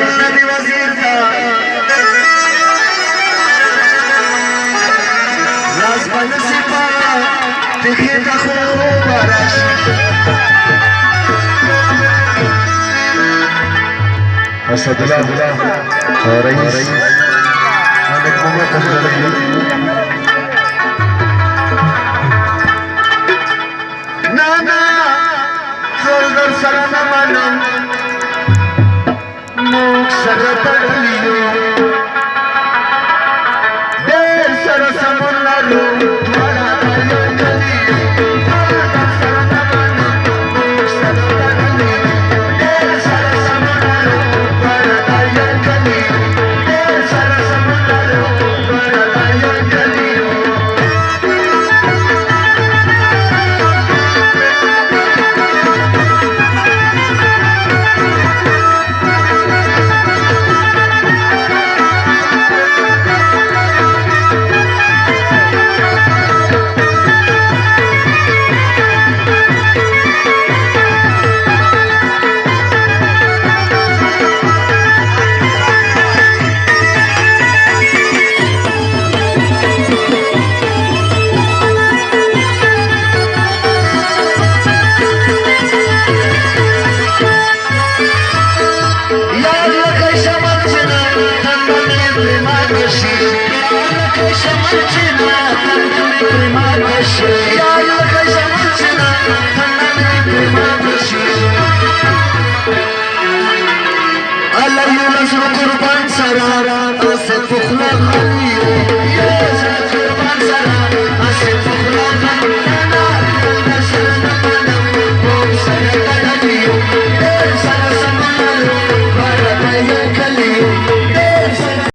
النبي وزير راز بنسيبا تخيط أخو براش أسد الله رئيس أنا كمية تجربة نانا زولدر سرانا مانم موك سرطانيو دير سرسمونارو دوارا دايو جليو زولدر سرانا مانم موك سرطانيو دير سرسمونارو دوارا دايو جليو دير سرسمونارو دوارا دايو جليو Allah yolunu kurban sarar, asıl tuklar